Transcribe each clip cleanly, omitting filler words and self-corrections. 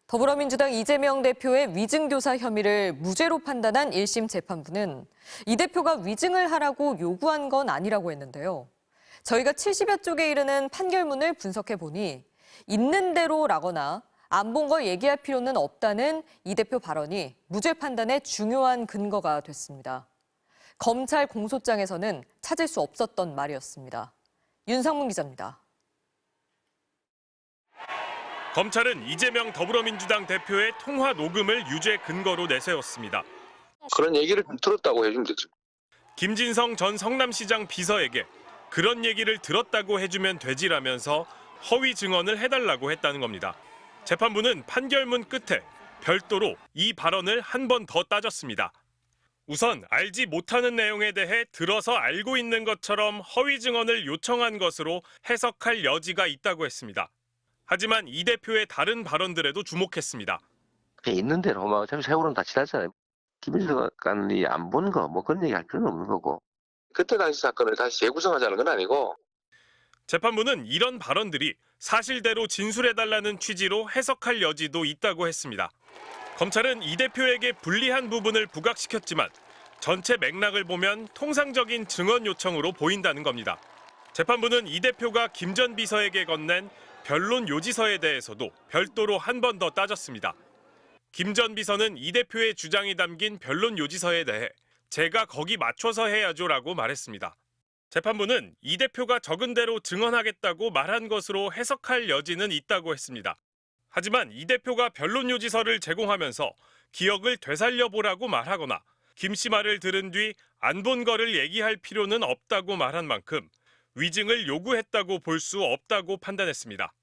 더불어민주당 이재명 대표의 위증교사 혐의를 무죄로 판단한 1심 재판부는 이 대표가 위증을 하라고 요구한 건 아니라고 했는데요. 저희가 70여 쪽에 이르는 판결문을 분석해 보니 있는 대로라거나 안 본 걸 얘기할 필요는 없다는 이 대표 발언이 무죄 판단의 중요한 근거가 됐습니다. 검찰 공소장에서는 찾을 수 없었던 말이었습니다. 윤상문 기자입니다. 검찰은 이재명 더불어민주당 대표의 통화 녹음을 유죄 근거로 내세웠습니다. 그런 얘기를 들었다고 해주면 되죠. 김진성 전 성남시장 비서에게 그런 얘기를 들었다고 해주면 되지라면서 허위 증언을 해달라고 했다는 겁니다. 재판부는 판결문 끝에 별도로 이 발언을 한 번 더 따졌습니다. 우선 알지 못하는 내용에 대해 들어서 알고 있는 것처럼 허위 증언을 요청한 것으로 해석할 여지가 있다고 했습니다. 하지만 이 대표의 다른 발언들에도 주목했습니다. 그냥 있는 대로 뭐 어차피 세월은 다 지났잖아요. 김일성 간이 안 본 거 뭐 그런 얘기 할 필요는 없는 거고. 그때 당시 사건을 다시 재구성하자는 건 아니고. 재판부는 이런 발언들이 사실대로 진술해달라는 취지로 해석할 여지도 있다고 했습니다. 검찰은 이 대표에게 불리한 부분을 부각시켰지만 전체 맥락을 보면 통상적인 증언 요청으로 보인다는 겁니다. 재판부는 이 대표가 김 전 비서에게 건넨 변론 요지서에 대해서도 별도로 한 번 더 따졌습니다. 김 전 비서는 이 대표의 주장이 담긴 변론 요지서에 대해 제가 거기 맞춰서 해야죠라고 말했습니다. 재판부는 이 대표가 적은 대로 증언하겠다고 말한 것으로 해석할 여지는 있다고 했습니다. 하지만 이 대표가 변론 요지서를 제공하면서 기억을 되살려보라고 말하거나 김 씨 말을 들은 뒤 안 본 거를 얘기할 필요는 없다고 말한 만큼 위증을 요구했다고 볼 수 없다고 판단했습니다.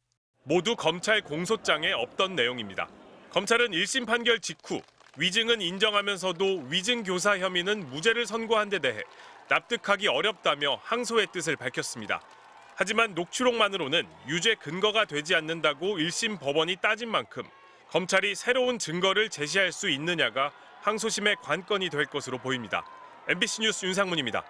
모두 검찰 공소장에 없던 내용입니다. 검찰은 1심 판결 직후 위증은 인정하면서도 위증교사 혐의는 무죄를 선고한 데 대해 납득하기 어렵다며 항소의 뜻을 밝혔습니다. 하지만 녹취록만으로는 유죄 근거가 되지 않는다고 1심 법원이 따진 만큼 검찰이 새로운 증거를 제시할 수 있느냐가 항소심의 관건이 될 것으로 보입니다. MBC 뉴스 윤상문입니다.